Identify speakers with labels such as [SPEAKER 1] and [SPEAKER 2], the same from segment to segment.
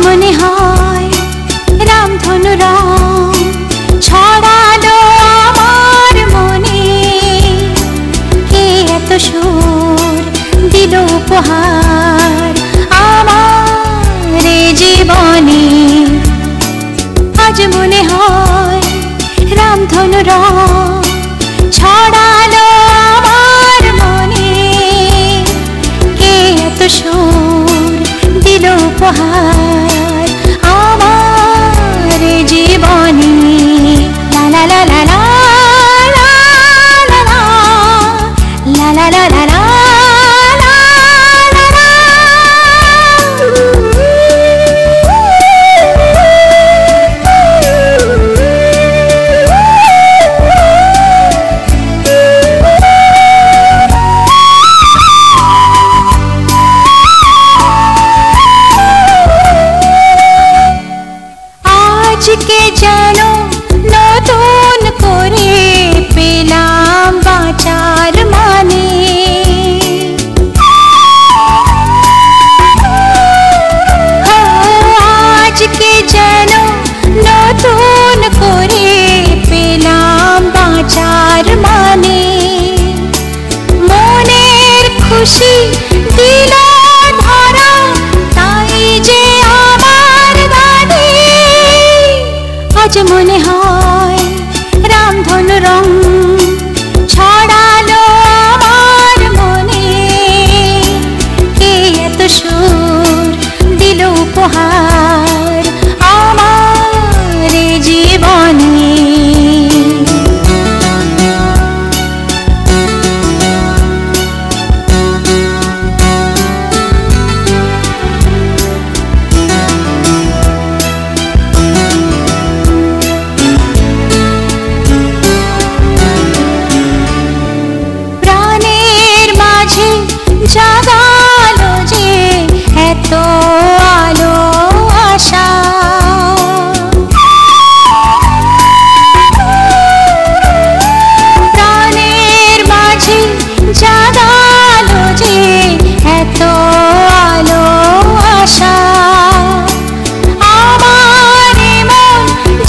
[SPEAKER 1] মনে হয় রামধনু রং ছড়ালো আমার মনে, কে এত সুর দিল উপহার আমার জীবনে। আজ মনে হয় রামধনু রং ছড়ালো আমার মনে, কে এত সুর দিল উপহার আমার জীবনে। লা লা লা লা লা লা লা লা লা লা লা। আজকে যেন নতুন করে পেলাম বাঁচার মানে, আজকে যেন নতুন করে পেলাম বাঁচার মানে। মনের খুশি দিল ধরা, তাই যে আমার দাদি। আজ মনে হয় রামধনু রং ছড়ালো আমার মনে, কে এত সুর দিল উপহার আমার জীবনে। জাগালো যে এত আলো আশা, প্রাণের মাঝে জাগালো যে এত আলো আশা। আমার মন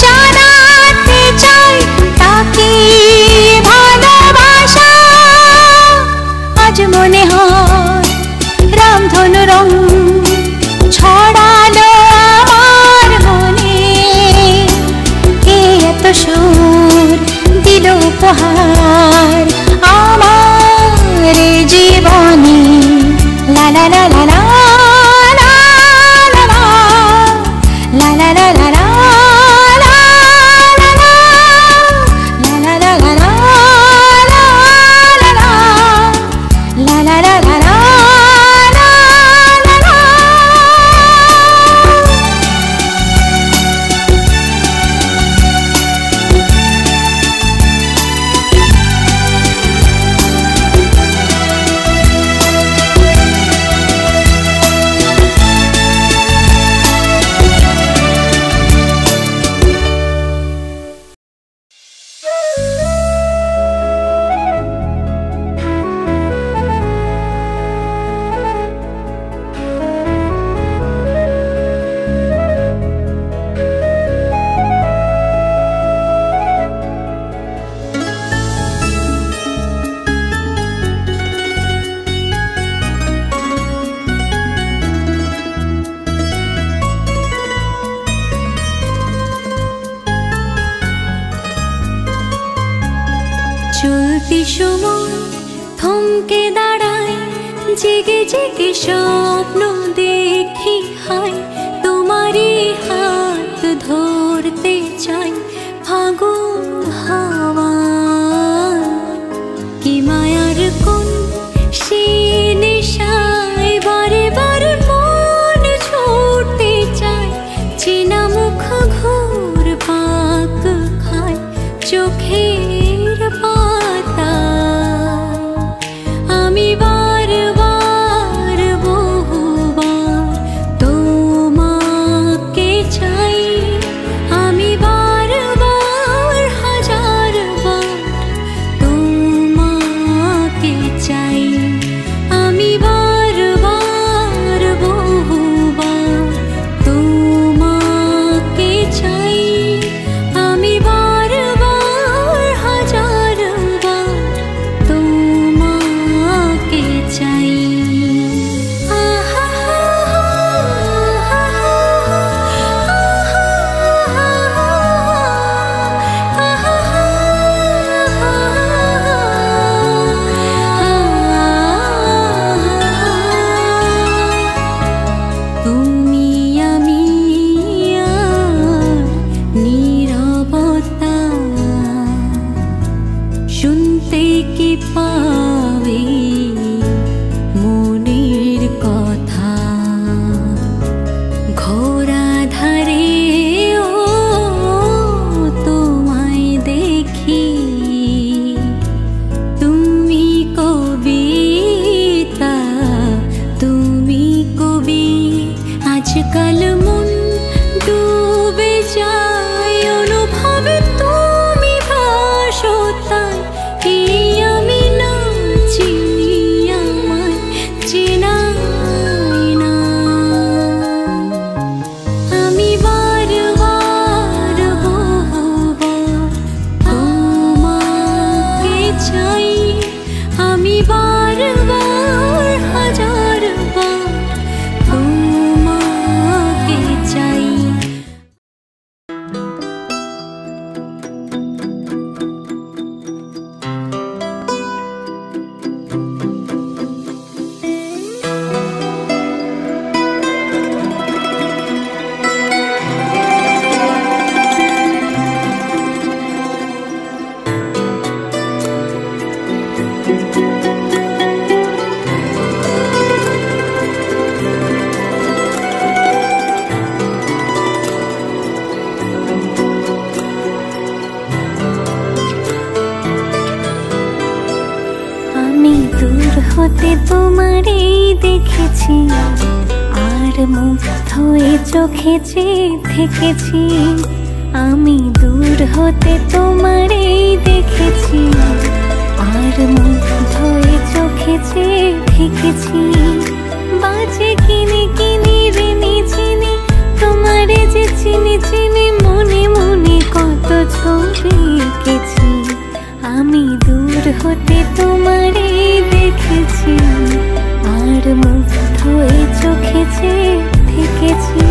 [SPEAKER 1] জানাতে চাই তাকে ভালোবাসা। আজ মনে হয় রামধনু রং ছড়ালো আমার মনে, কে এত সুর দিল উপহার আমার জীবনে। লা লা লা লা লা লা লা লা লা লা লা লা। চলতি সময় থমকে দাঁড়ায়, জেগে জেগে স্বপ্ন দেখি হায়, তোমারই হাত ধরতে চাই ফাগুন হাওয়া। কি মায়ার কোন সে নেশায় বারে বারে মন ছুটতে চায়, চেনা মুখ ঘোর পাক খায় চোখের পাতা। আমি বারবার বহুবার তোমাকে চাই, আমি বারবার হাজারবার তোমাকে দূর হতে তোমারে দেখেছি আর মুগ্ধ এ চোখে চেয়ে থেকেছি আমি দূর হতে তোমারে দেখেছি আর মুগ্ধ এ চোখে চেয়ে থেকেছি বাজে কিনে কিনে রেনে চিনি তোমারে যে চিনি চিনি মনে মনে কত ছবি এঁকেছি আমি দূর হতে তোমারে দেখেছি আর মুগ্ধ এ চোখে চেয়ে থেকেছি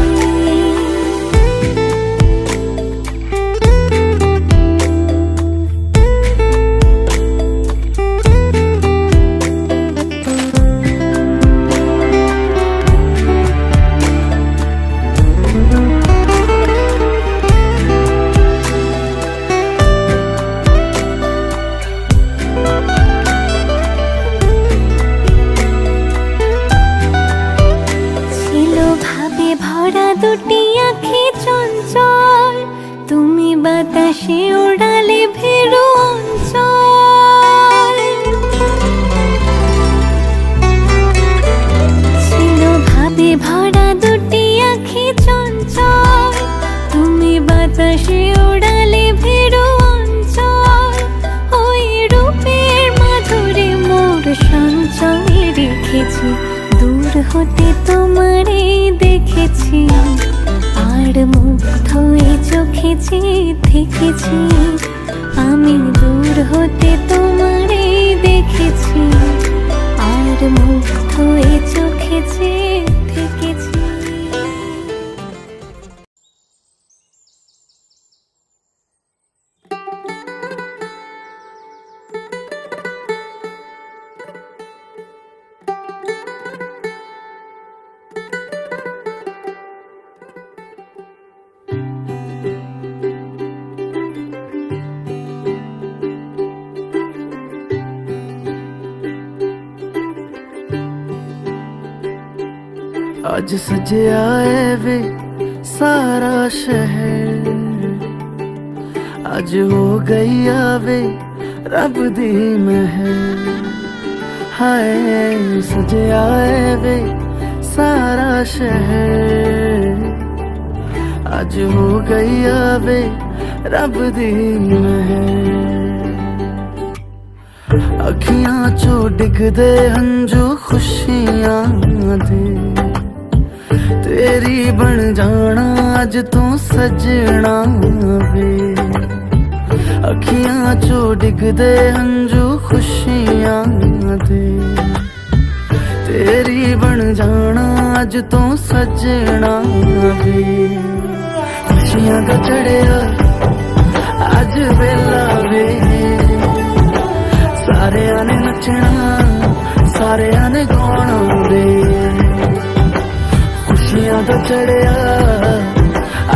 [SPEAKER 1] দুটি আঁখি চঞ্চল তুমি বাতাসে ওড়ালে ভেরু অঞ্চল ছিল ভাবে ভরা দুটি আঁখি চঞ্চল তুমি বাতাসে ওড়ালে ভেরু অঞ্চল ওই রূপের মাধুরী মোর সঞ্চয়ে রেখেছি দূর হতে তোমারে দেখেছি আর মুগ্ধ এ চোখে চেয়ে থেকেছি আমি দূর হতে তোমারে দেখেছি আর মুগ্ধ এ চোখে চেয়ে থেকেছি
[SPEAKER 2] आज सजया है वे सारा शहर आज हो गई आवे रब दी महर हाय सजया है वे सारा शहर आज हो गई आवे रब दी महर अखियां चो डिगदे हंजू खुशियां दे तेरी बन जाना अज तू सजना वे अखियां चो डिगदे हंजू खुशियां दे तेरी बन जाना अज तू सजना वे खुशियां दा चढ़िया अज वेला वे सारे ने नचना सारे ने गाना वे खुशियां दा चढ़िया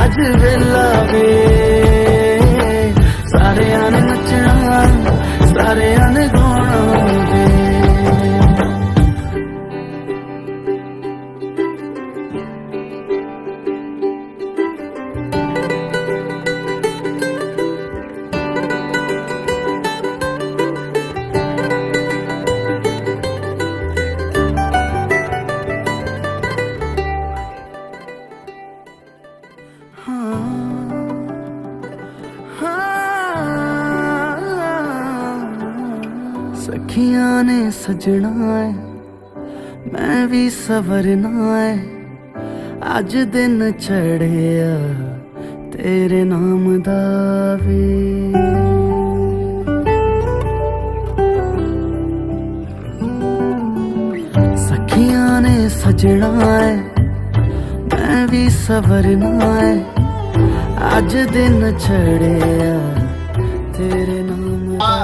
[SPEAKER 2] अज वेला वे सारे ने नचना सारे ने गाना वे सखियां ने सजना है मैं भी सवरना है अज दिन चढ़िया तेरे नाम दा वे सखियां ने सजना है मैं भी सवरना है अज दिन चढ़िया तेरे नाम दा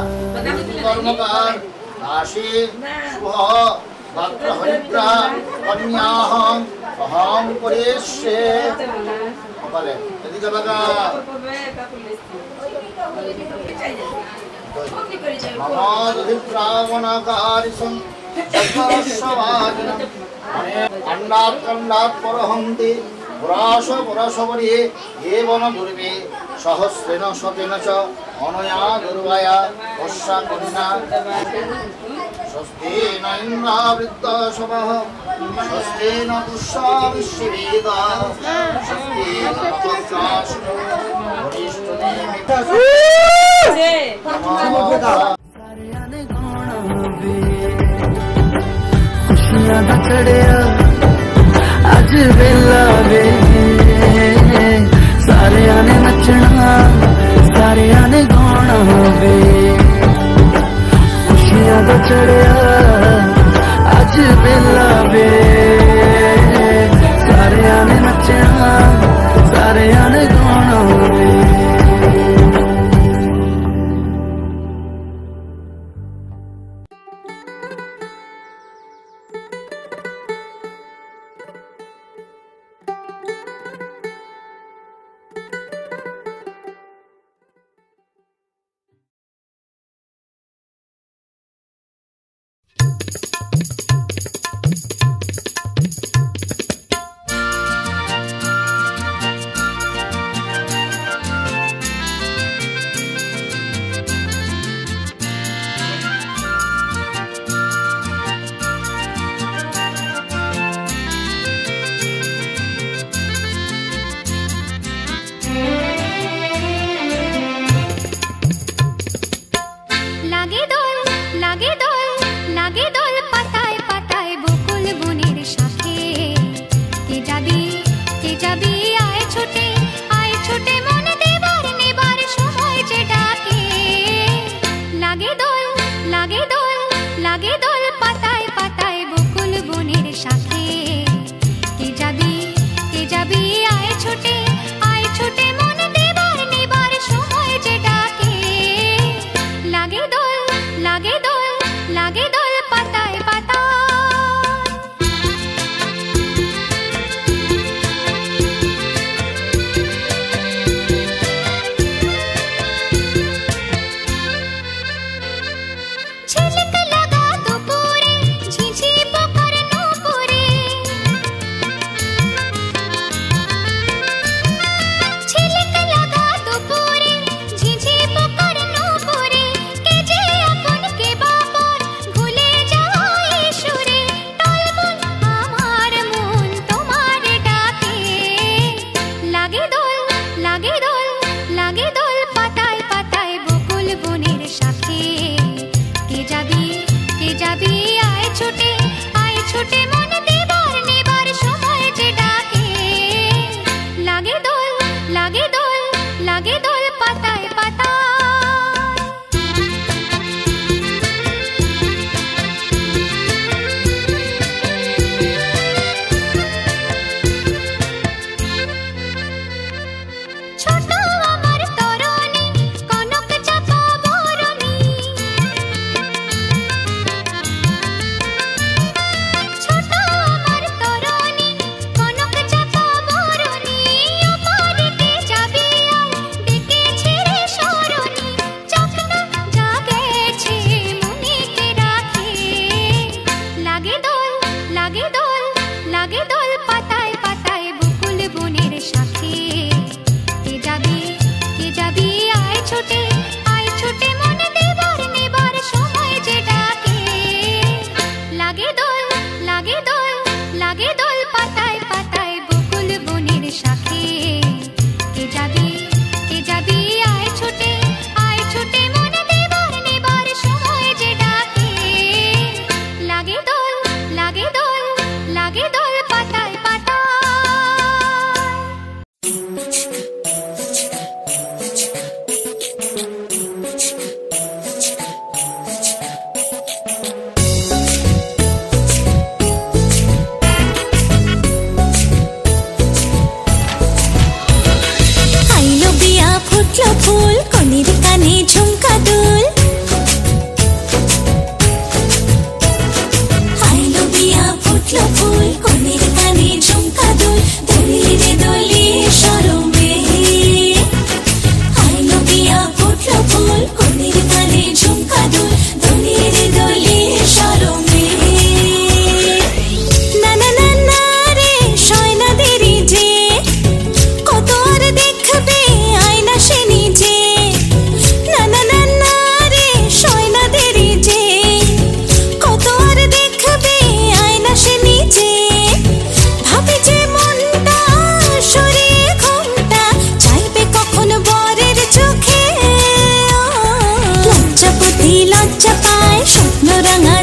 [SPEAKER 3] कर्मकार राशि शुभ भद्र हरिद्रा कन्याहं अहं करिष्ये বলে এদিকে বাগা মামাদ অধিপ্রাবণাকারিসং সর্বস্বভাজনম অন্নাৎ কন্নাৎ পরহন্তি পুরাশ পুরাশবরি এবন দুর্বে সহস্রেণ শতেন চ অনয়া দুর্গায়া বর্ষা কন্যা स्वस्ति न इन्द्रो वृद्धश्रवः स्वस्ति न पूषा विश्ववेदाः स्वस्ति न नक्षत्राः
[SPEAKER 2] खुशियां दा चढ़िया अज वेला वे सारे ने नचना सारे ने गाना वे खुशियां दा चढ़िया अज वेला वे सारे ने नचना सारे ने गाना वे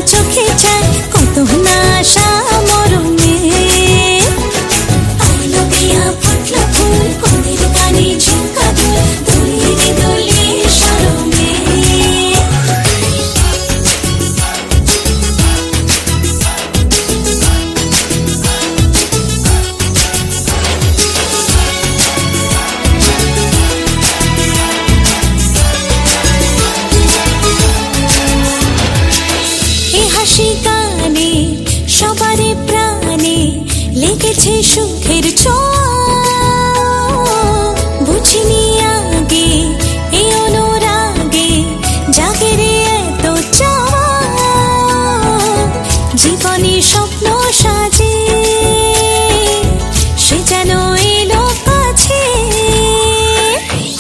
[SPEAKER 1] চোখে চায় কত না আশা মরণে আইলো দিয়া ফুটলো ফুল কোনের কানে ঝুমকা দুল দোলে রে দোলে শরমে গানে সবারে প্রাণে লেগেছে সুখের ছোঁয়া বুঝিনি আগে এই অনুরাগে জাগে রে এত চাওয়া জীবনে স্বপ্ন সাজে সে যেন এলো কাছে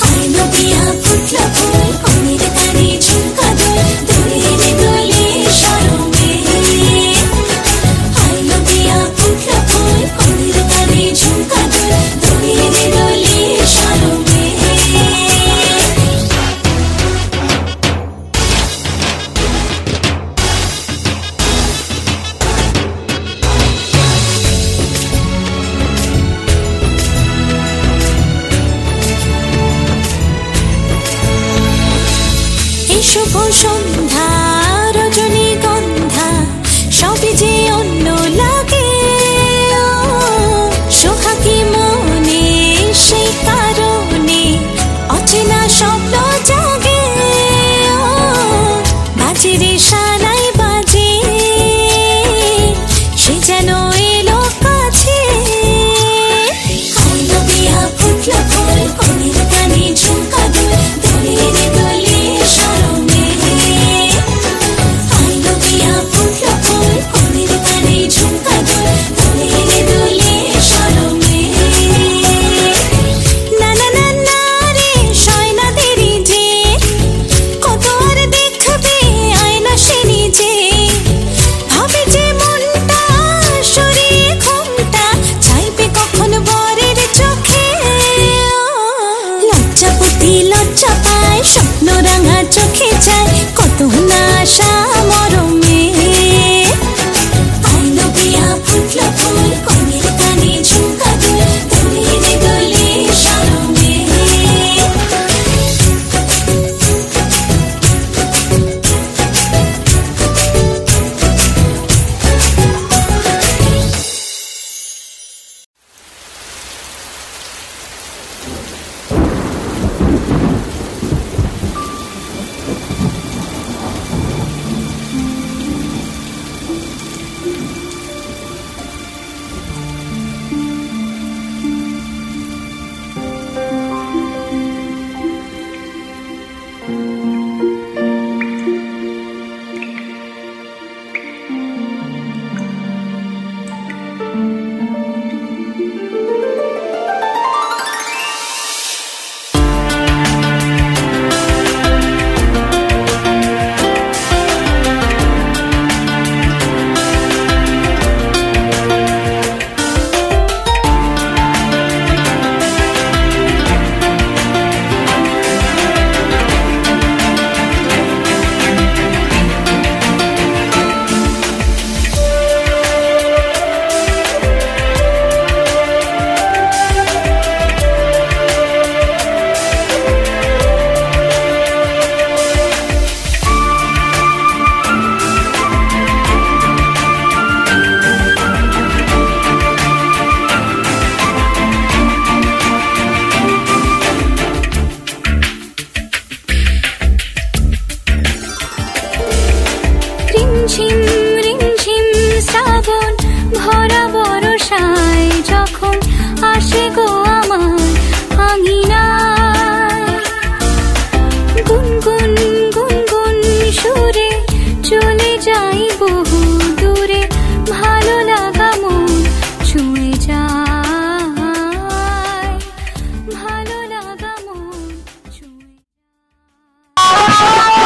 [SPEAKER 1] আইলো দিয়া ফুটলো ফুল কোনের কানে ঝুমকা দুল দোলে রে দোলে শরমে আইলো দিয়া ফুটলো ফুল কোনের কানে ঝুমকা দুল দোলে রে দোলে শরমে শুভ সন্ধ্যা রজনীগন্ধা সবই যে অন্য লাগে সোহাগী মনে সেই কারণে অচেনা স্বপ্ন জাগে বাজে রে শালাই বাজে সে যেন এলো কাছে আইলো দিয়া ফুটলো ফুল কোনের কানে ঝুমকা দুল দোলে রে দোলে শরমে আইলো দিয়া ফুটলো ফুল কোনের কানে ঝুমকা দুল দোলে রে দোলে শরমে না না না না রে সয় না দেরি যে কত আর দেখবে আয়না সে নিজে ভাবে যে মনটা সরিয়ে ঘুমটা চাইবে কখন বরের চোখে লজ্জাপতি লজ্জা পায় স্বপ্ন রাঙা চোখে যায় কত না আশা মরমে আইলো দিয়া ফুটলো ফুল কোনের কানে ঝুমকা দুল দোলে রে দোলে শরমে রিমঝিম শ্রাবণ ভরা বর্ষায় যখন আসে গো আমার আঙিনায় গুনগুন গুনগুন সুরে চলে যাই বহু দূরে ভালো লাগা মন ছুঁয়ে যায় ভালো লাগা মন ছুঁয়ে
[SPEAKER 4] যায়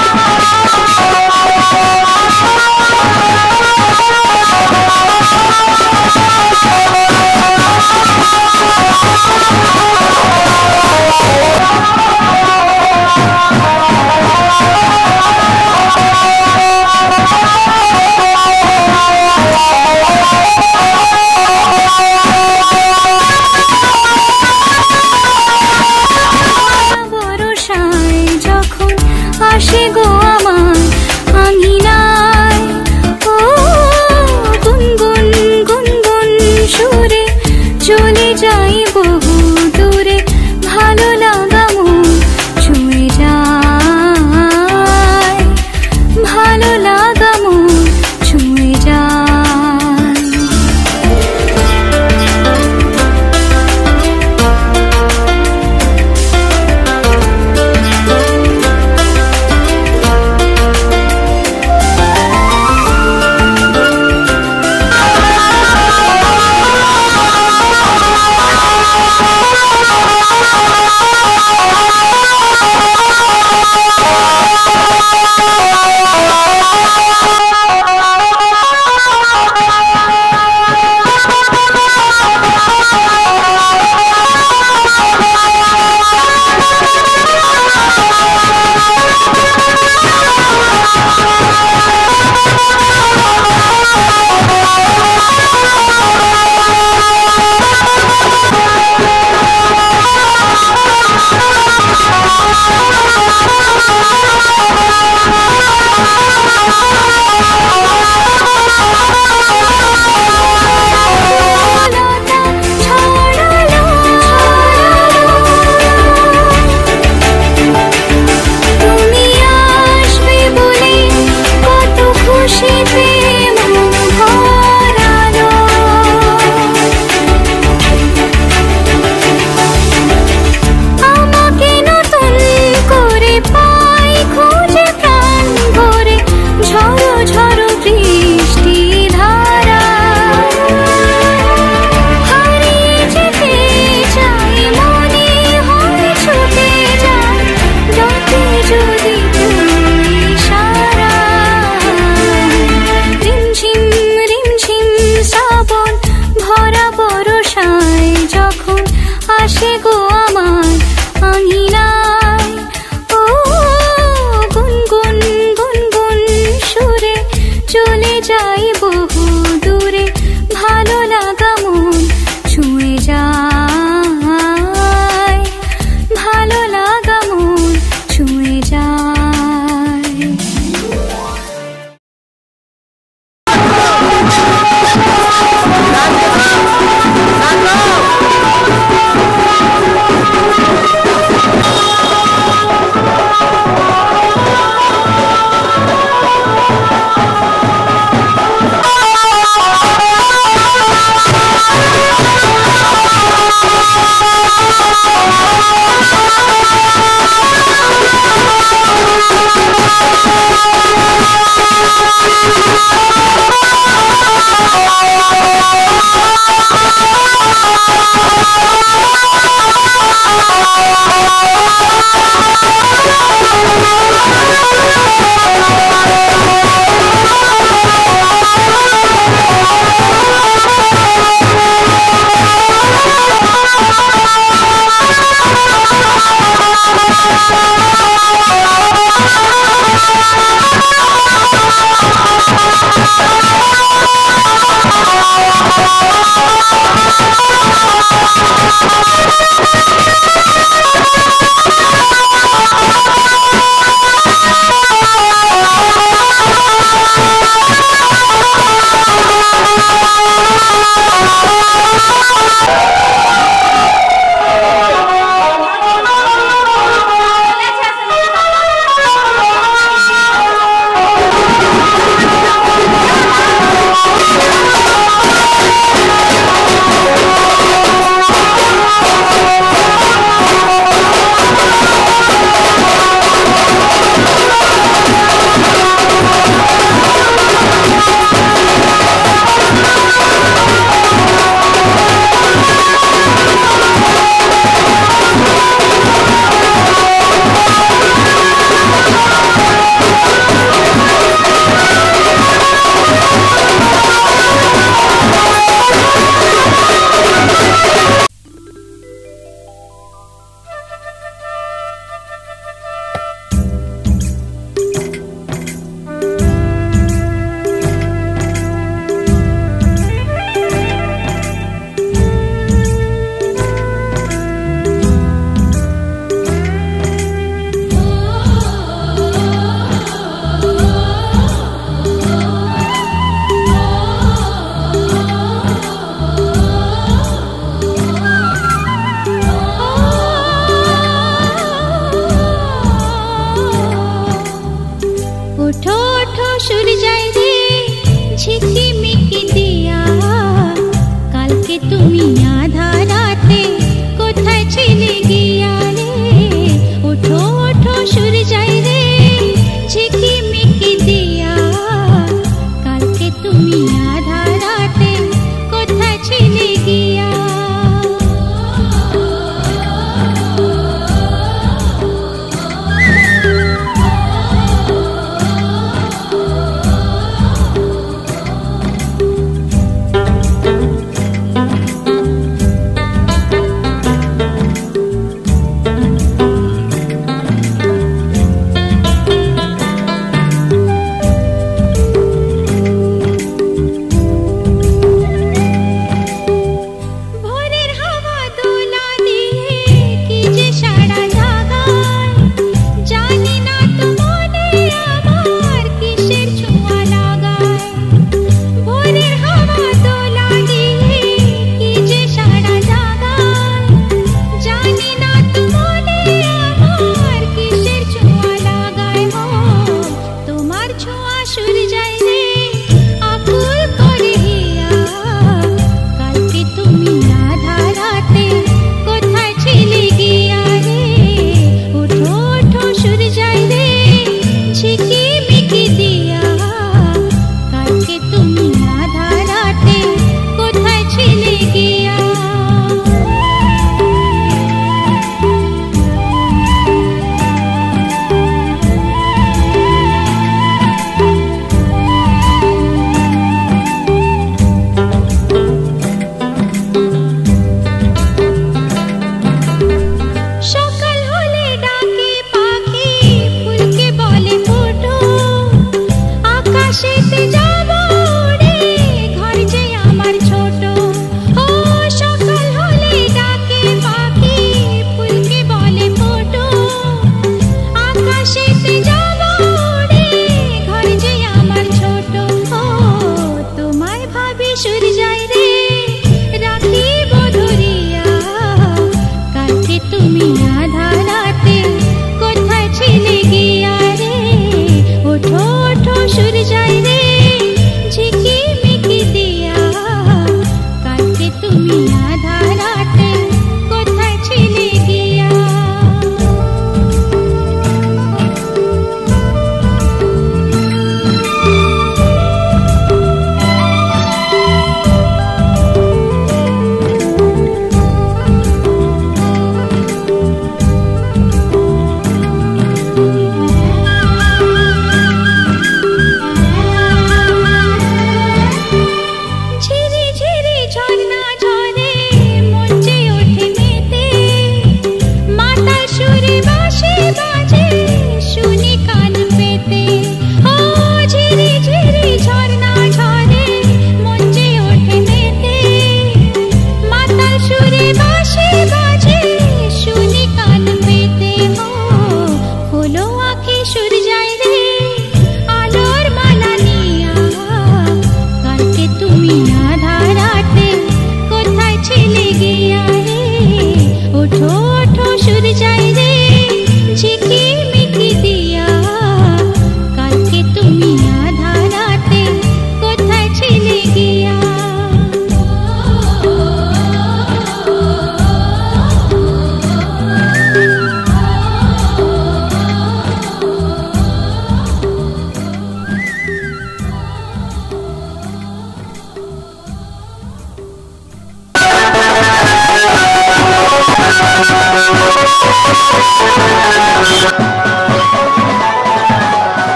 [SPEAKER 1] বহু দূরে ভালো লাগা মন ছুঁয়ে যায়, ভালো লাগা মন ছুঁয়ে যায়।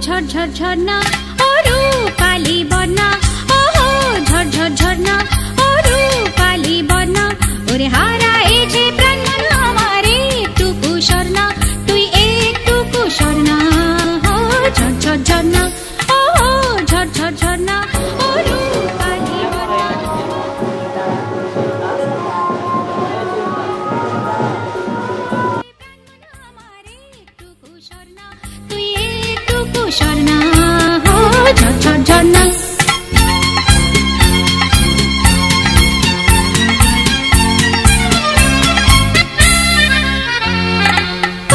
[SPEAKER 1] ঝরঝর ঝর্ণা ও রূপালী বন্যা, ওহো ঝরঝর ঝর্ণা ও রূপালী বন্যা, ওরে হারায় যে প্রাণ আমার একটুকু স্বর্ণা, তুই একটুকু স্বর্ণা। ও ঝরঝর ঝর্ণা, ওহো ঝরঝর ঝর্ণা ও রূপালী বন্যা। স্বর্ণা হো ঝরঝর ঝর্ণা।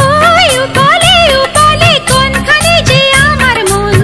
[SPEAKER 1] ওই উপলে উপলে কোনখানে যে আমার মন,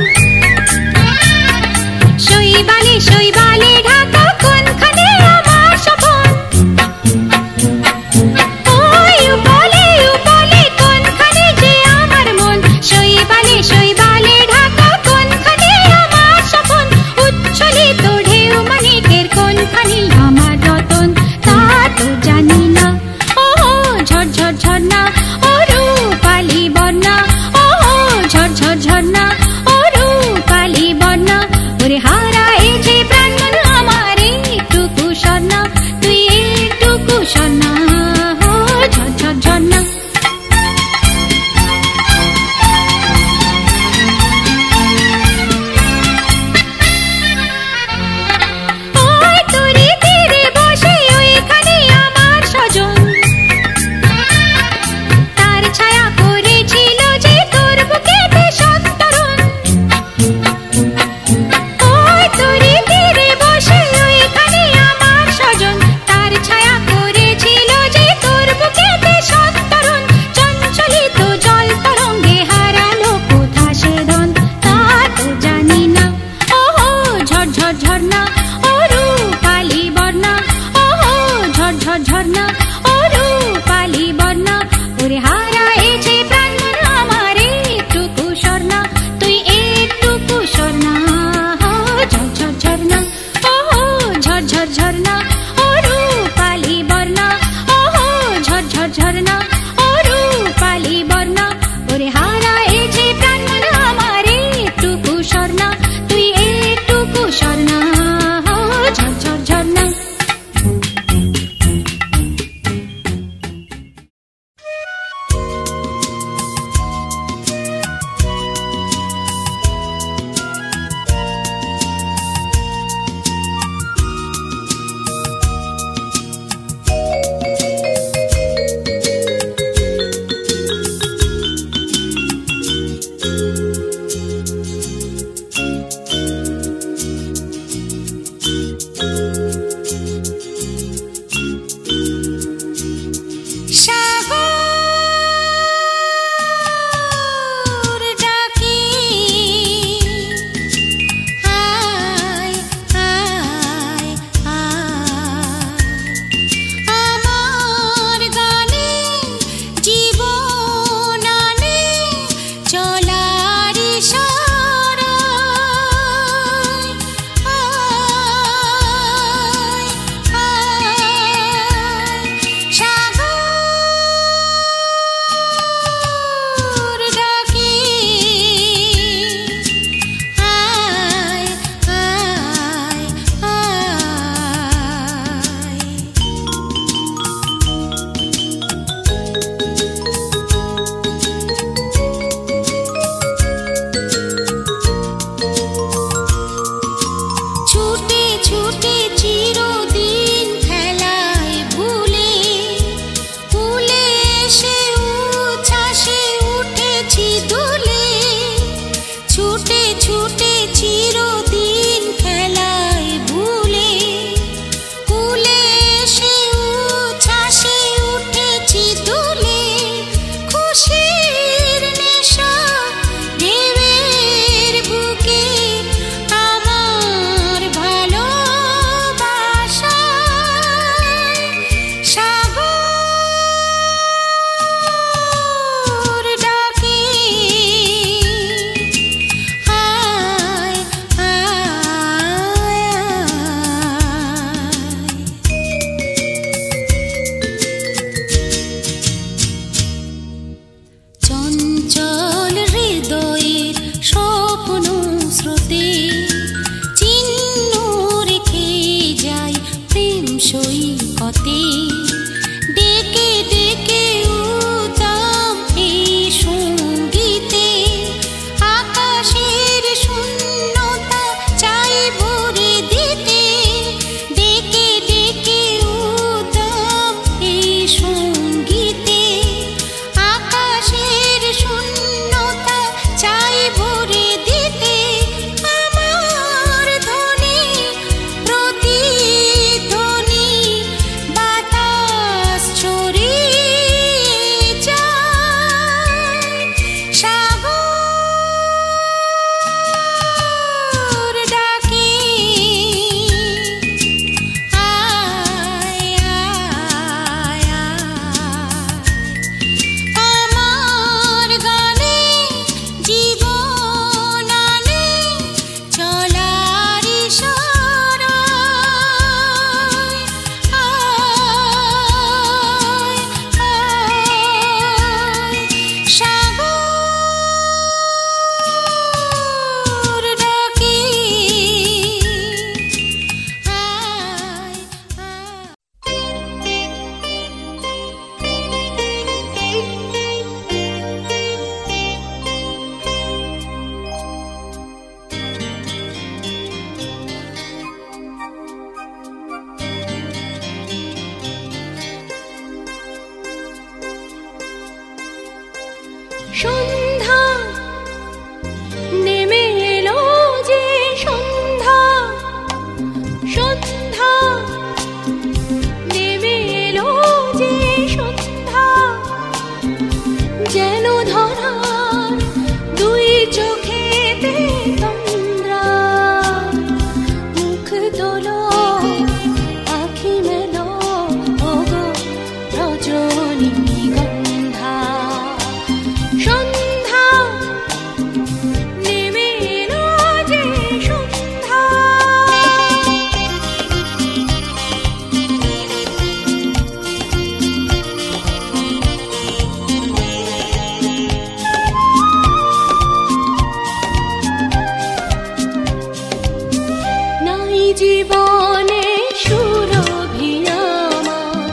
[SPEAKER 1] জীবনে সুরভি আমার,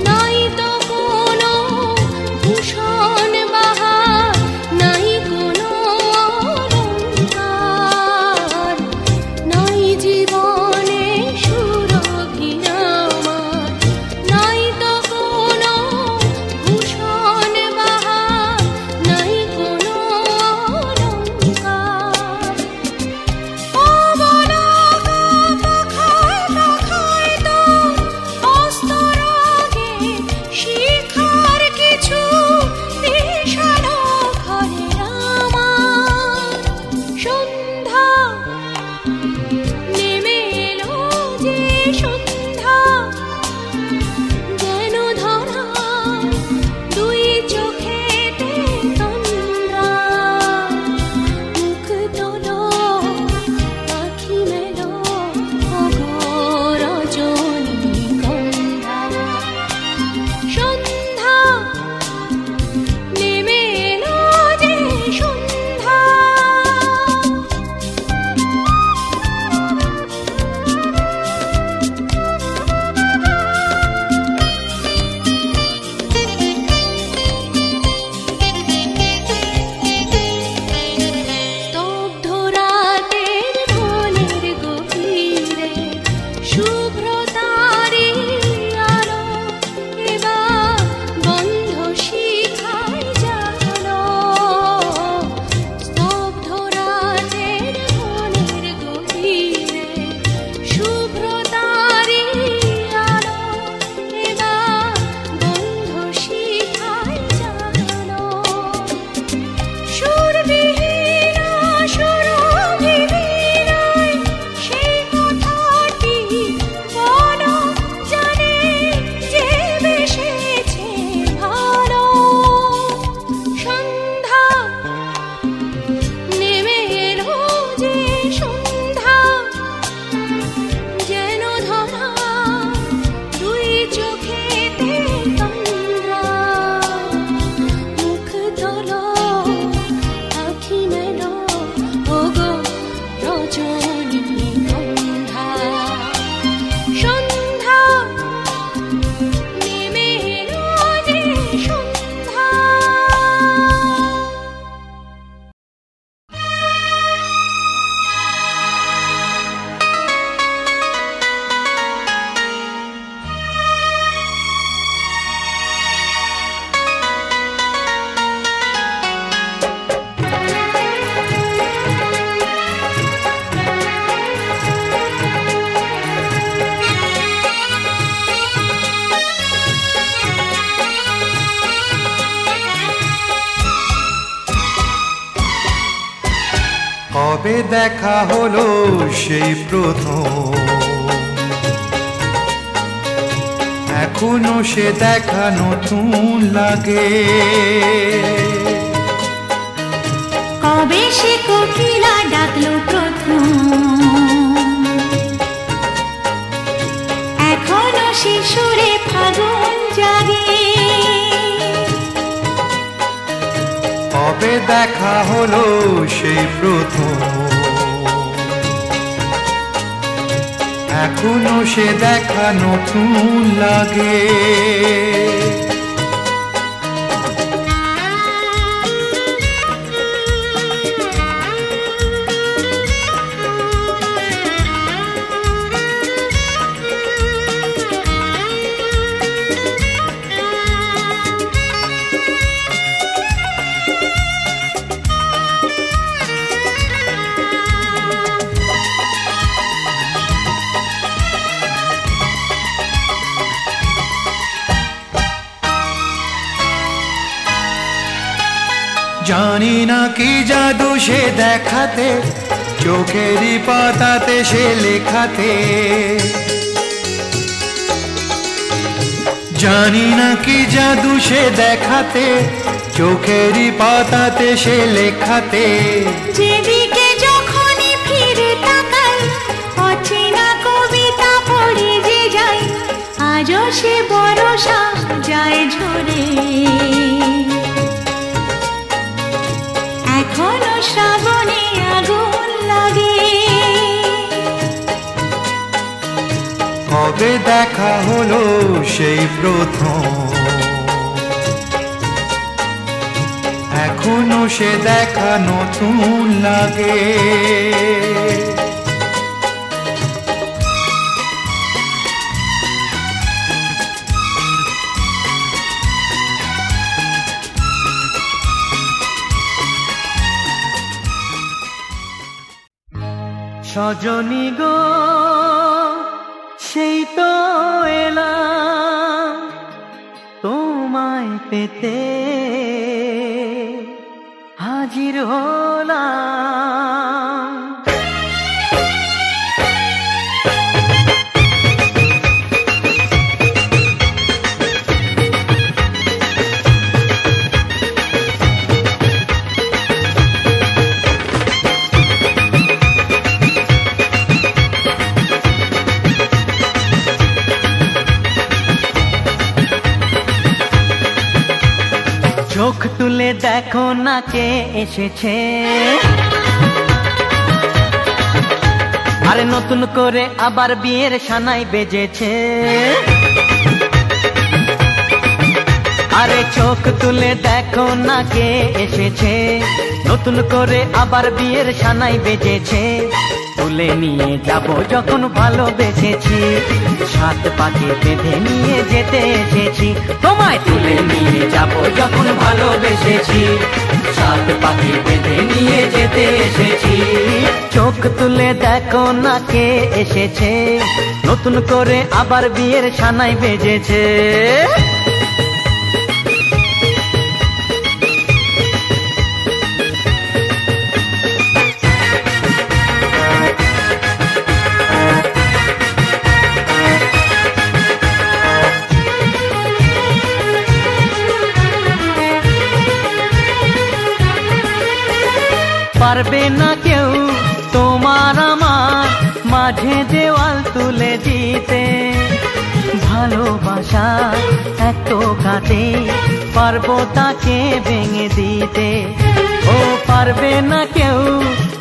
[SPEAKER 1] নাই তো কোনো ভূষণ বাহার, নাই কোনো অলংকার। নাই জীবনে সুরভি আমার, নাই তো কোনো ভূষণ বাহার, নাই কোনো অলংকার। ও বলা পাখায় পাখায় তো অস্তরাগে শিখার কিছু দিশানো ঘরে আমার। সন্ধ্যা নেমে এলো যে সন্ধ্যা, যেন ধরা দুই চোখেতে তন্দ্রা। মুখ তোলো আখি মেলো ওগো রজনীগন্ধা। সন্ধ্যা নেমে এলো যে সন্ধ্যা। স্তব্ধ রাতের বনের গভীরে শুভ্র তারি আলো এবার বন্ধ শিখায় জালো। স্তব্ধ রাতের বনের গভীরে শুভ্র তারি আলো এবার বন্ধ শিখায় জালো। সুরবিহীনা সুরভিহীনায় সেই কথাটি বলো জানে যে বেসেছে ভালো। সন্ধ্যা নেমে এলো যে সন্ধ্যা, যেন ধরা দুই চোখেতে তন্দ্রা। মুখ তোলো আখি মেলো ওগো রজনীগন্ধা। সন্ধ্যা নেমে এলো যে সন্ধ্যা।
[SPEAKER 4] কবে দেখা হলো সেই প্রথম, এখনো সে দেখা নতুন লাগে।
[SPEAKER 1] কবে সে কোকিলা ডাকলো প্রথম, এখনো সে সুরে ফাগুন জাগে।
[SPEAKER 4] কবে দেখা হলো সেই প্রথম, এখনো সে দেখা নতুন লাগে। জানি না কি জাদু সে দেখাতে, চোখেরই পাতাতে সে লেখাতে। জানি না কি জাদু সে দেখাতে, চোখেরই পাতাতে সে লেখাতে।
[SPEAKER 1] যেদিকে যখনই ফিরে তাকাই অচেনা কবিতা পড়ে যে যাই, আজও সে বরষা যায় ঝরে। এখনো শ্রাবণে আগুন লাগে।
[SPEAKER 4] কবে দেখা হলো সেই প্রথম, এখনো সে দেখা নতুন লাগে। সজনী গো সেই তো এলাম তোমায় পেতে, হাজির হলাম। চোখ তুলে দেখো না কে এসেছে, আরে নতুন করে আবার বিয়ের সানাই বেজেছে। আরে চোখ তুলে দেখো না কে এসেছে, নতুন করে আবার বিয়ের সানাই বেজেছে। তুলে নিয়ে যাব যখন ভালোবেসেছি, সাত পাকে বেঁধে নিয়ে যেতে এসেছি। তোমায় তুলে নিয়ে যাব যখন ভালোবেসেছি, সাত পাকে বেঁধে নিয়ে যেতে এসেছি। চোখ তুলে দেখো না কে এসেছে, নতুন করে আবার বিয়ের সানাই বেজেছে। পারবে না কেউ তোমার আমার মাঝে দেওয়াল তুলে দিতে, ভালোবাসা এত কাটে পারবো তাকে ভেঙে দিতে। ও পারবে না কেউ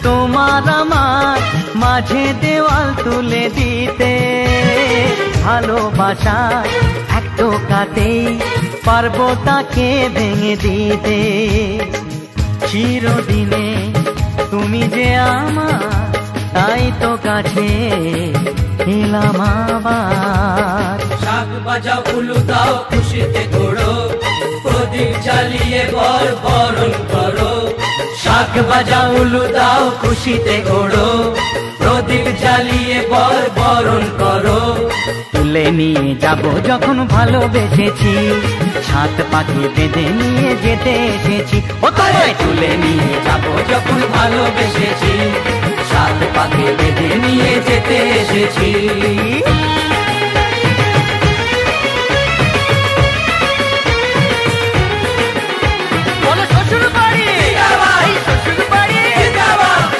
[SPEAKER 4] তোমার আমার মাঝে দেওয়াল তুলে দিতে, ভালোবাসা এত কাটে পারবো তাকে ভেঙে দিতে। চিরদিনে তুমি যে আমার, তাই তো কাছে এলাম আবার।
[SPEAKER 5] শাক বাজাও উলু দাও খুশিতে ঘোড়ো, প্রদীপ জ্বালিয়ে বর বরণ করো।
[SPEAKER 4] শাক বাজাও উলু দাও খুশিতে ঘোড়ো, প্রদীপ জ্বালিয়ে বর বরণ করো। তুলে নিয়ে যাব যখন ভালোবেসেছি, সাত পাখি বেঁধে নিয়ে যেতে এসেছি। ও তোমায় তুলে নিয়ে যাব যখন ভালোবেসেছি, সাত পাখি বেঁধে নিয়ে যেতে এসেছি। শ্বশুর বাড়ি, শ্বশুর বাড়ি,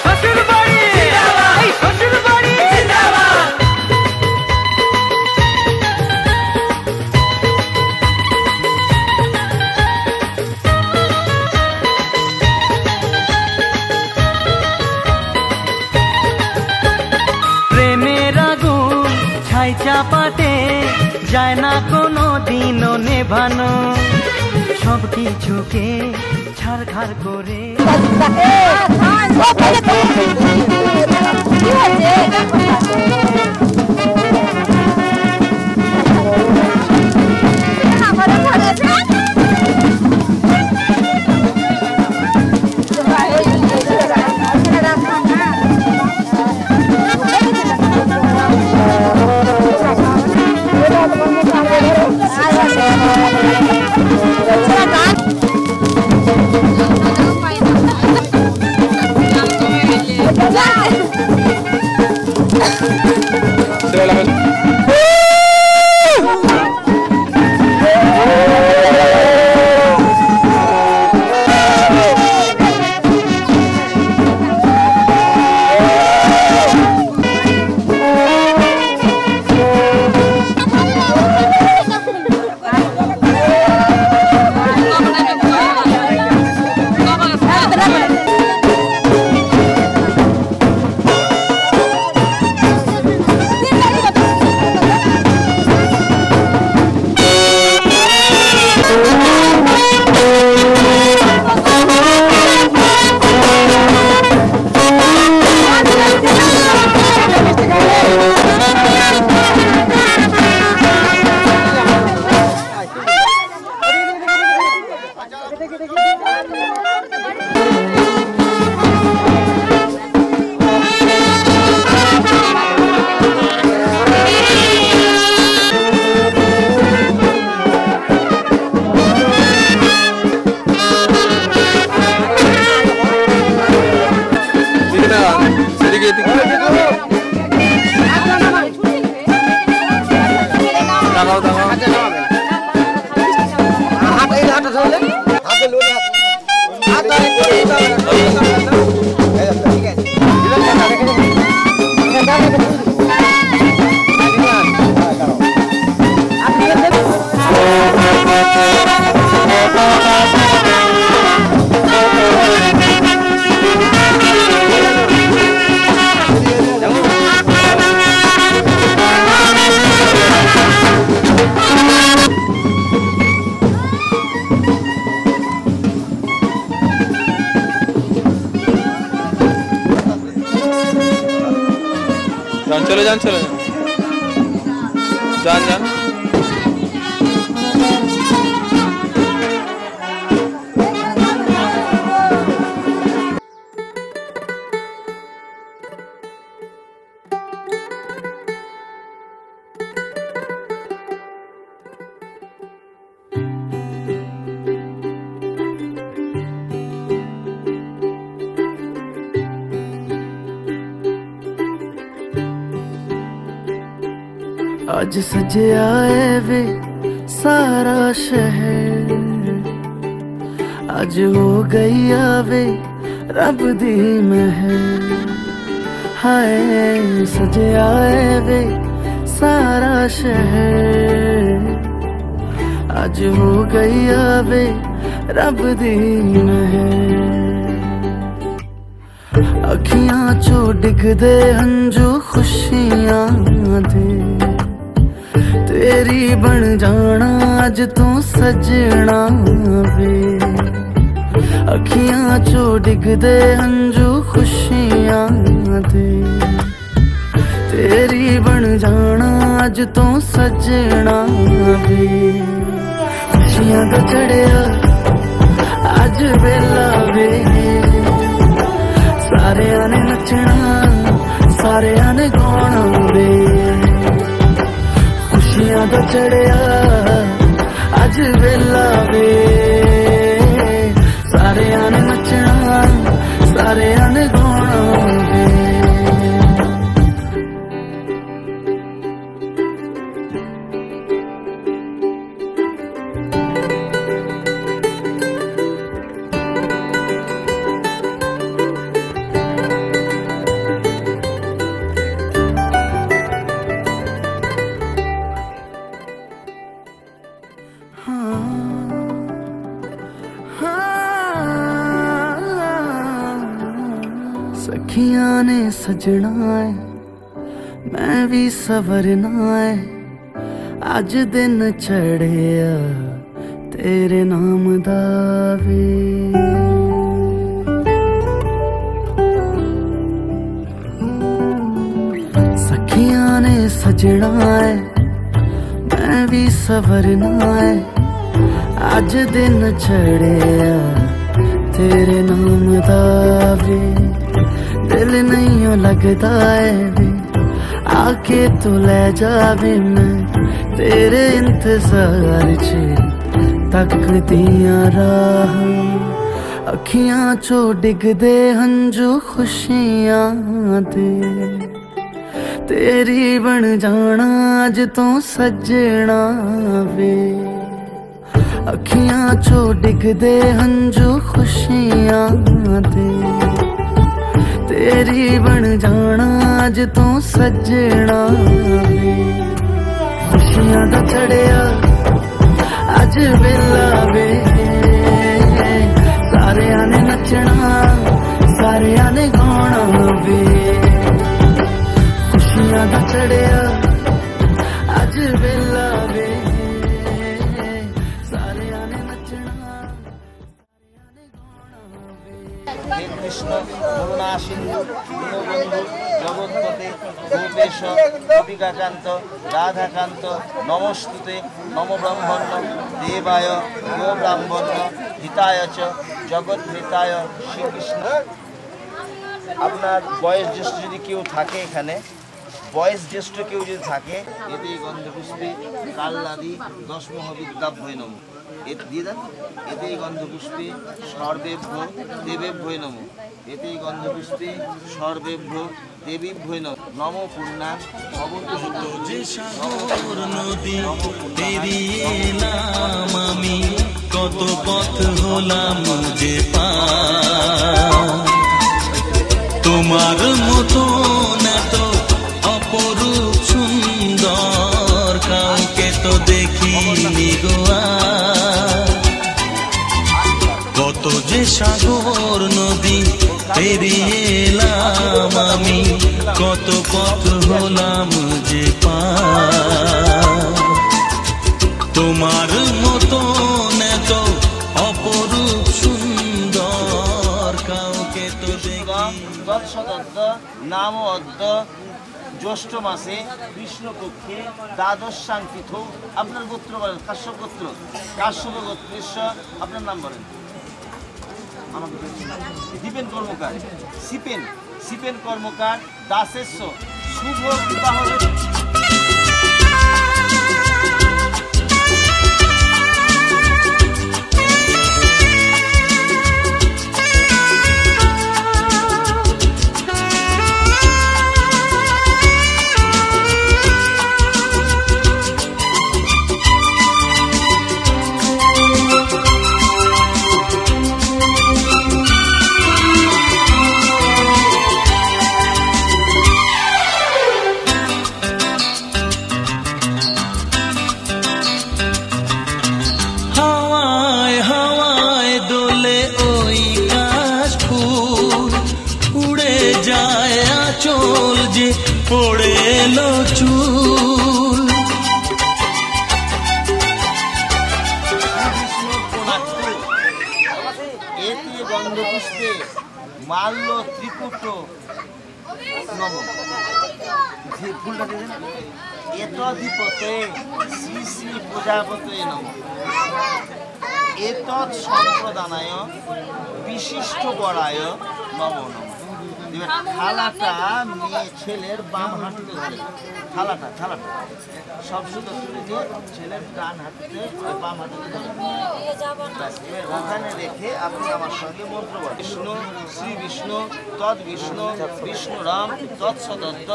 [SPEAKER 4] শ্বশুর বাড়ি, শ্বশুর বাড়ি। প্রেমের আগুন ছাই চাপাতে যায় না কোনো দিনও নেভানো, সব কিছুকে ছাড়খাড় করে।
[SPEAKER 6] এদিকে দাঁড়াও দাঁড়াও चले जान चले जान जान
[SPEAKER 2] आज सजया है वे सारा शहर आज हो गई आवे रब दी महर हाय सजया है वे सारा शहर आज हो गई आवे रब दी महर अखियां चो डिगदे हंजू खुशियां दे तेरी बन जाना अज तू सजना वे अखियां चो डिगदे हंजू खुशियां दे तेरी बन जाना अज तू सजना वे खुशियां दा चढ़िया अज वेला वे सारे ने नचना सारे ने गाना वे खुशियां दा चढ़िया अज वेला वे सारे ने नचना सारे ने गाना वे सखियां ने सजना है मैं भी सवरना है अज दिन चढ़िया तेरे नाम दा वे सखियां ने सजना है मैं भी सवरना है अज दिन चढ़िया तेरे नाम दा वे दिल नहीं लगता है वे आके तू ले जावे मैं तेरे इंतजार च तकदियां राह अखियां चो डिगदे हंजू खुशियां दे तेरी बन जाना अज तू सजना वे अखियां चो डिगदे हंजू खुशियां दे तेरी बन जाना अज तू सजना वे खुशियां दा चढ़िया अज वेला वे सारे ने नचना सारे ने गाना वे खुशियां दा चढ़िया अज वेला वे सारे ने नचना सारे ने गाना वे
[SPEAKER 3] कृष्ण करुणा सिंधु दीनबंधु जगत्पते गोपेश गोपिकाकांत राधाकांत नमस्तुते नमो ब्रह्मण्य देवाय गो ब्राह्मण्य हिताय च जगद्धिताय श्रीकृष्ण। আপনার বয়স জ্যেষ্ঠ যদি কেউ থাকে এখানে বয়স জ্যেষ্ঠ কেউ যদি থাকে এতে গন্ধপুষ্পে কাল্লাদি দশমহাবিদ্যাভ্যয় নমঃ দিয়ে দেন এতে গন্ধপুষ্পে সর্বেভ্য দেবেভ্যয় নমঃ এতে গন্ধপুষ্পে সর্বেভ্য দেবীভ্যৈ নম পূর্ণা ভবতু
[SPEAKER 7] যে সাগর নদী পেরিয়ে এলাম আমি, কত পথ হলাম যে পার। তোমার মতো এত অপরূপ সুন্দর কাউকে তো দেখিনি গো আর। কত যে সাগর নদী পেরিয়ে এলাম আমি, কত পথ হলাম যে পার। তোমার মতো এত অপরূপ সুন্দর কাউকে তো
[SPEAKER 3] তৎসদত্ত নাম অদ্য জ্যৈষ্ঠ মাসে কৃষ্ণপক্ষে দ্বাদশাং তিথৌ। আপনার গোত্র বলেন, কাশ্যপ গোত্র, কাশ্যপ গোত্রেশ্বর। আপনার নাম বলেন। আমাকে দীপেন কর্মকার, সিপেন কর্মকার দাসেস্য শুভ বিবাহ।
[SPEAKER 7] পড়ে এলো চুল,
[SPEAKER 3] এতে গন্ধপুষ্পে মাল্য ত্রিপুট নম। ফুলটা দিলেন। এতধিপতে শ্রী শ্রী প্রজাপতে নম। এতৎ সম্প্রদানায় বিশিষ্ট বরায় নম নম। থালাটা মেয়ে ছেলের বাম হাঁটুতে ধরে, থালাটা সব সুতো তুলে দিয়ে ছেলের ডান হাঁটুতে বাম হাঁটুতে ধরে। ওখানে রেখে আপনি আমার সঙ্গে মন্ত্র বলেন। বিষ্ণু শ্রী বিষ্ণু তৎ বিষ্ণু বিষ্ণুরাম তৎসদত্ত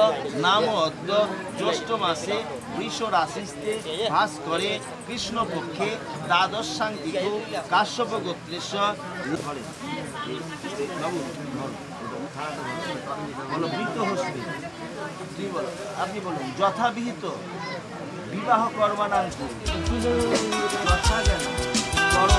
[SPEAKER 3] নাম অদ্য জ্যৈষ্ঠ মাসে বৃষ রাশিস্তে ভাস করে কৃষ্ণপক্ষে দ্বাদশাং তিথৌ কাশ্যপ গোত্রেশ্বর। বলো মৃত হস্তি। তুই বলো, আপনি বলুন যথাবিহিত বিবাহ করবানাঙ্ক যথা জ্ঞান করো।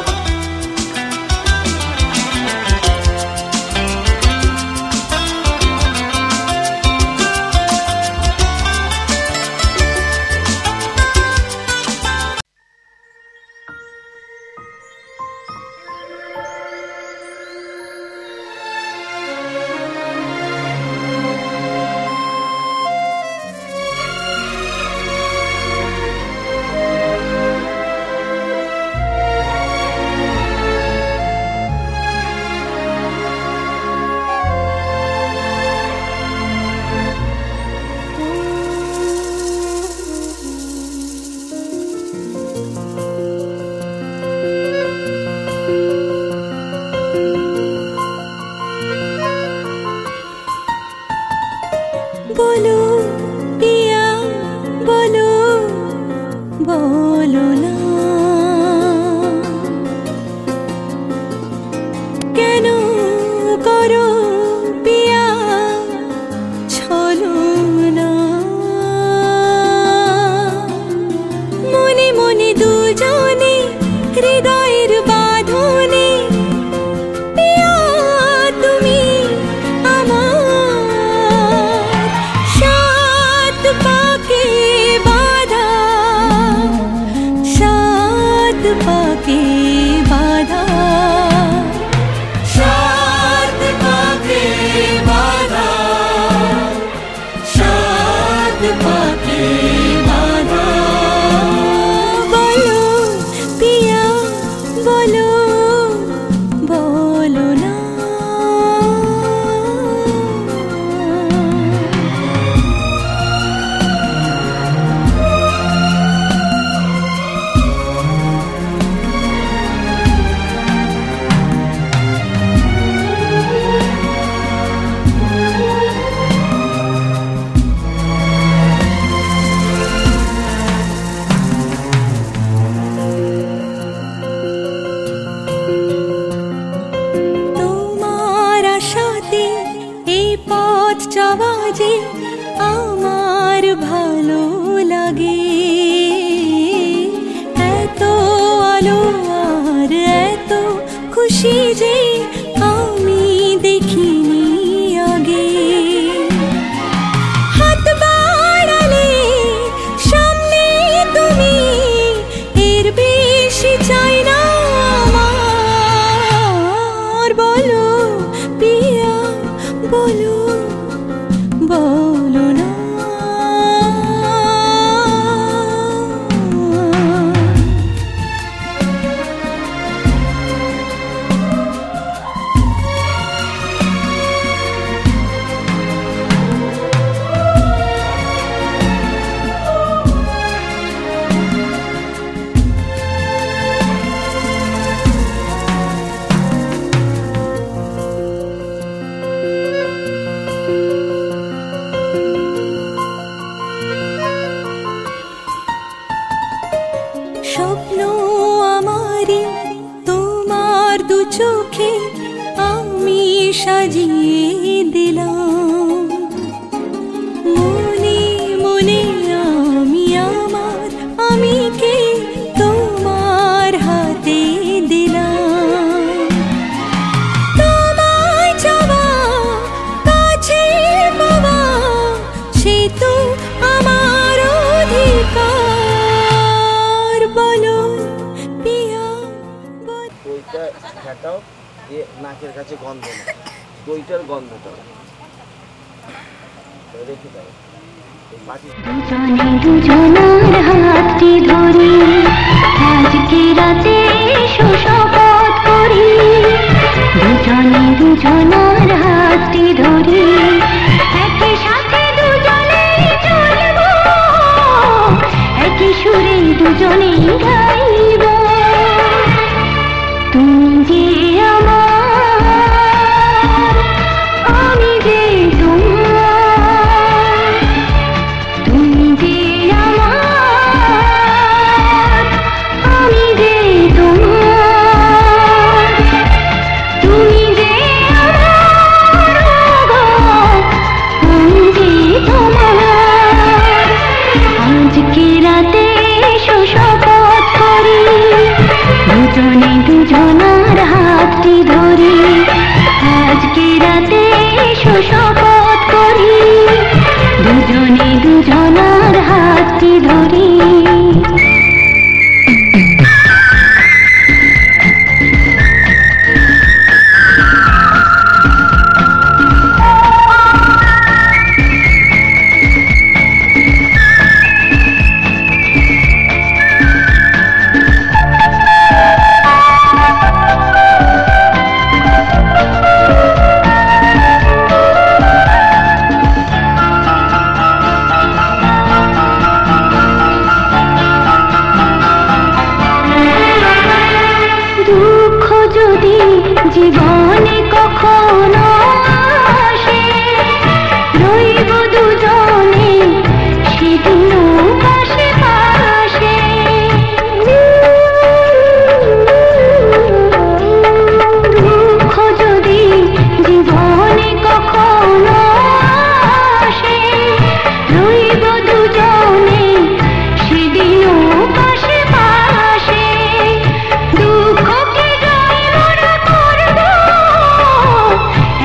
[SPEAKER 1] बोलो पिया बोलो बोलो ना केनो करो पिया छलो ना मने मने दुजने हृदयेर बाँधने पिया तुमी আমার সাত পাকে বাঁধা আওয়াজে আমার ভালো লাগে। এত আলো আর এত খুশি যে আমি দেখিনি আগে। হাত বাড়ালে সামনে তুমি, এর বেশি চাই না আমার। বলো পিয়া বলো, বলো না। স্বপ্ন আমারি তোমার দু চোখে আমি সাজিয়ে দিলাম। মনে মনে আমি আমার আমিকে তোমার হাতে দিলাম। তোমায় চাওয়া কাছে পাওয়া সে তো আমার অধিকার। বলো পিয়া
[SPEAKER 3] দইটা ঘাটাও দিয়ে নাকের কাছে গন্ধ না, দইটার গন্ধটা রেখে দাও।
[SPEAKER 8] দুজনে দুজনার হাতটি ধরি আজকে রাতে শপথ করি। দুজনে দুজনার হাতটি ধরি একই সাথে দুজনে চলবো, একই সুরে দুজনে গাইব। তুমি যে আমার, আমি যে তোমার। তুমি যে আমার, আমি যে তোমার। তুমি যে আমার, আমি যে তোমার। আজকে রাতে শপথ করি দুজনে দুজনার হাতটি ধরি। আজকে রাতে শপথ করি দুজনে দুজনার হাতটি ধরি। জীবনে কখনো আসে রইব দুজনে সেদিনও পাশে পাশে। দুঃখ যদি জীবনে কখনো আসে রইব দুজনে সেদিনও পাশে পাশে। দুঃখকে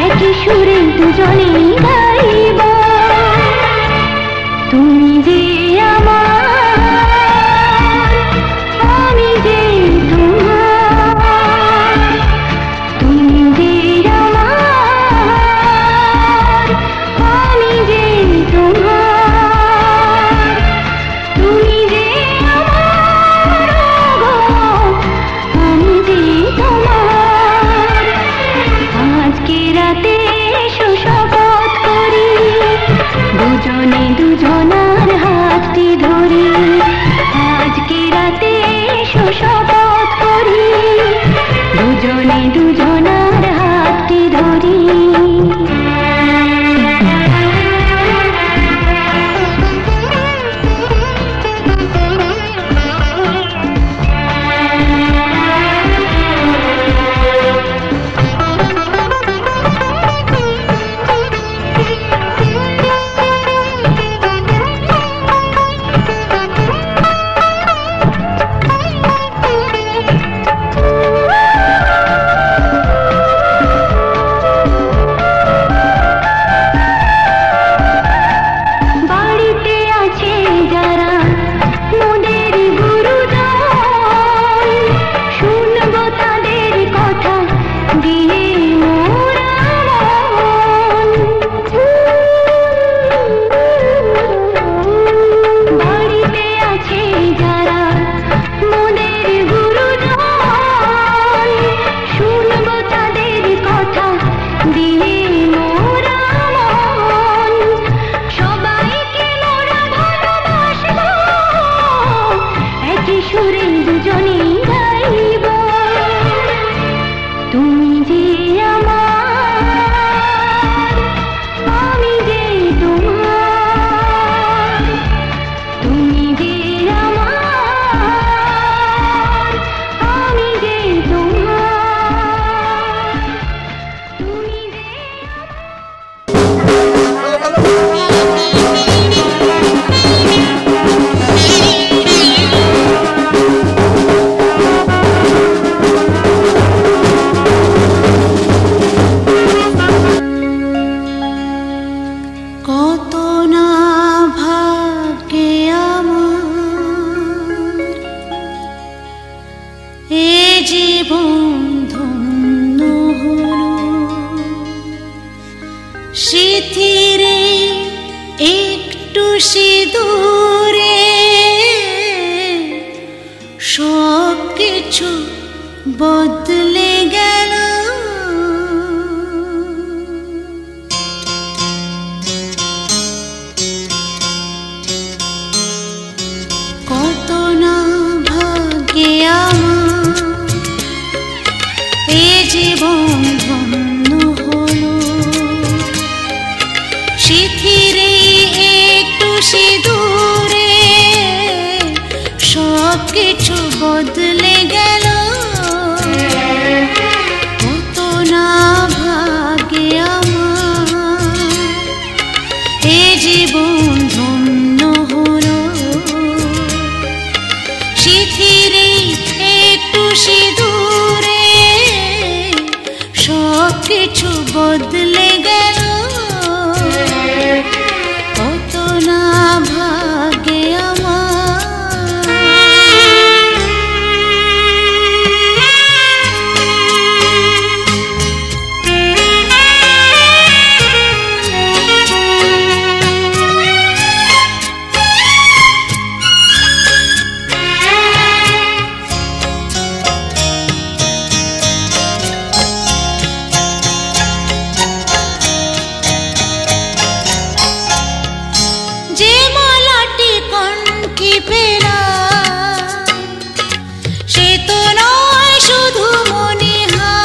[SPEAKER 8] একই সুরে দুজনে গাইব। তুমি যে আমার, আমি যে তোমার। তুমি যে আমার, আমি যে তোমার। তুমি যে আমার, আমি যে তোমার। আজকে রাতে শপথ করি দুজনে দুজনার হাতটি ধরি। আজকে রাতে শপথ করি দুজনে দুজনার হাতটি ধরি।
[SPEAKER 1] বদলে গেল, কত না ভাগ্যে আমার এ জীবন ধন্য হলো। শিথিরে একটু সিঁদুরে সব কিছু বদলে গেল, কত না ভাগ্যে আমার। যে মালাটি কণ্ঠে পেলাম সে তো নয় শুধু মনিহার,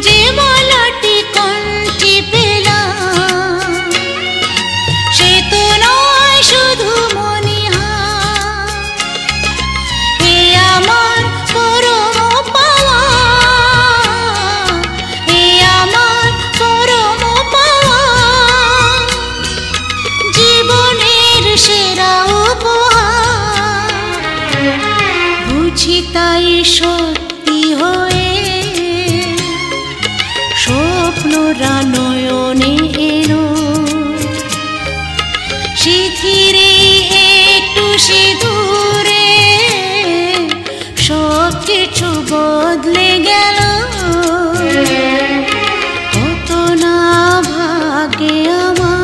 [SPEAKER 1] যে মালাটি কণ্ঠে পেলাম সে তো নয় শুধু মনিহার। হে আমার পরম পাওয়া, হে আমার পরম পাওয়া, জীবনের সেরা উপহার। বুঝি তাই সত্যি হয়ে স্বপ্নরা নয়নে এলো, শিথিরে একটু সিঁদুরে সব কিছু বদলে গেল, কত না ভাগ্যে আমার।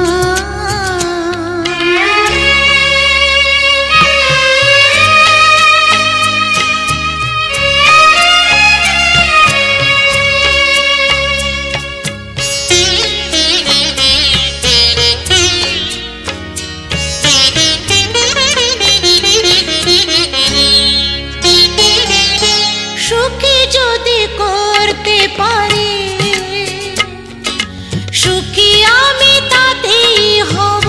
[SPEAKER 1] সুখী যদি করতে পারি, সুখী আমি তাতেই হব।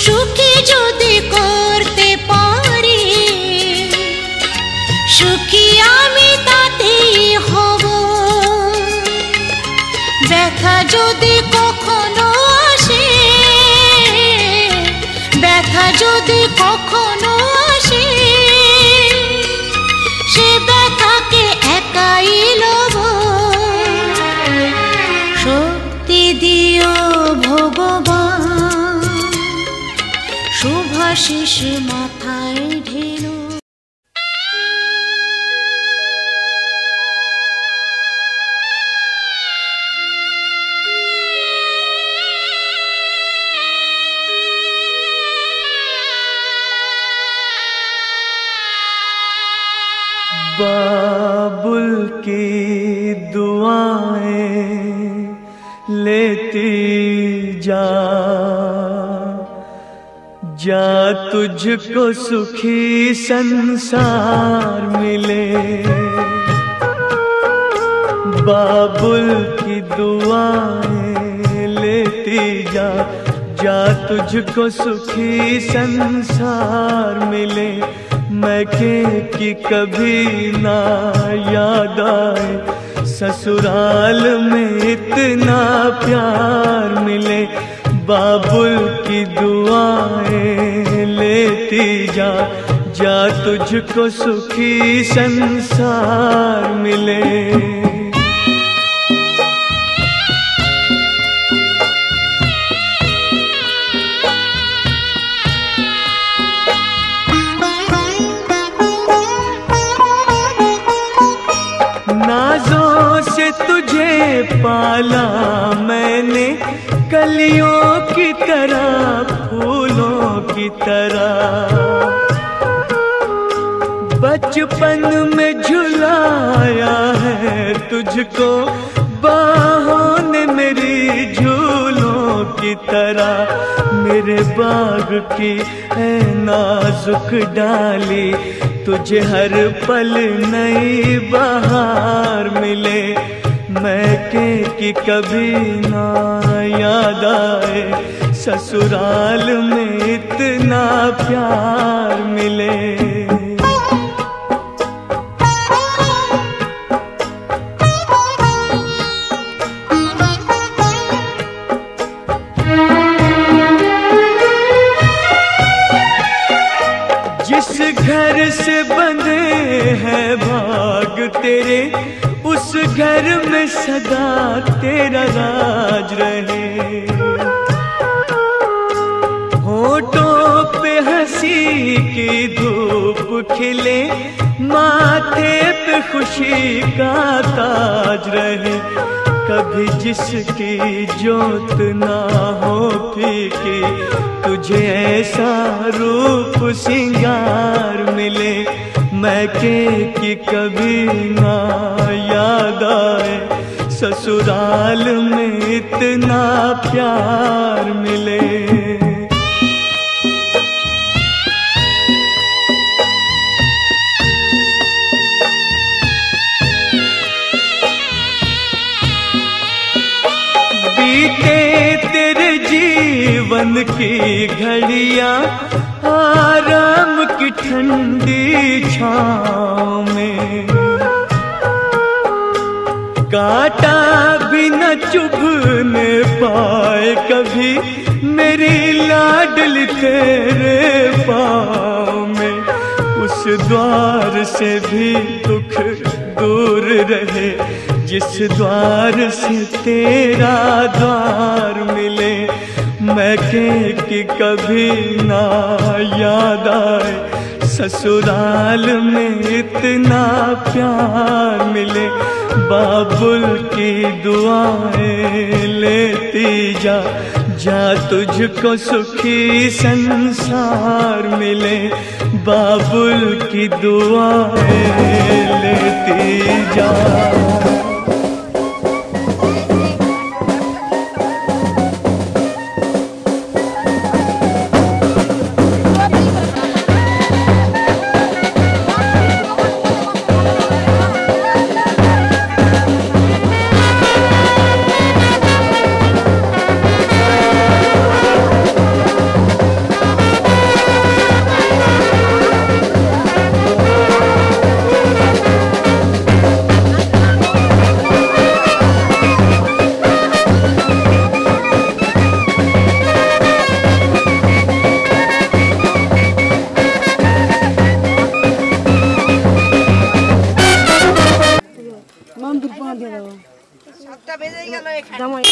[SPEAKER 1] সুখী যদি করতে পারি, সুখী আমি তাতেই হব। ব্যথা যদি কখনো আসে, ব্যথা যদি কখনো আসে, সে ব্যথাকে একাই লব। শক্তি দিও ভগবান, শুভাশিস মাথায় ঢেলো।
[SPEAKER 2] बाबुल की दुआएं लेती जा, जा तुझको सुखी संसार मिले। बाबुल की दुआएं लेती जा, जा तुझको सुखी संसार मिले। मैके की कभी ना याद आए, ससुराल में इतना प्यार मिले। बाबुल की दुआएं लेती जा, जा तुझको सुखी संसार मिले। नाजों से तुझे पाला मैंने, कलियों की तरह फूलों की तरह। बचपन में झुलाया है तुझको बाहों ने मेरी झूलों की तरह। मेरे बाग की है नाजुक डाली,
[SPEAKER 9] तुझे हर पल नई बहार मिले, मैके की कभी ना याद आए, ससुराल में इतना प्यार मिले। जिस घर से बंधे हैं भाग तेरे, उस घर में सदा तेरा राज रहे। होठों पे हंसी की धूप खिले, माथे पे खुशी का ताज रहे। कभी जिसकी जोत ना हो फीकी, तुझे ऐसा रूप सिंगार मिले, मैके की कभी ना याद आए, ससुराल में इतना प्यार मिले। बीते तेरे जीवन की घड़ियां आराम की ठंडी छाँव में, कांटा भी न चुभने पाए कभी मेरी लाडली तेरे पाँव में। उस द्वार से भी दुख दूर रहे, जिस द्वार से तेरा द्वार मिले, मैके की कभी ना याद आए, ससुराल में इतना प्यार मिले। बाबुल की दुआएं लेती जा, जा तुझको सुखी संसार मिले, बाबुल की दुआएं लेती जा।
[SPEAKER 10] সবটা বেজে গেল এখানে।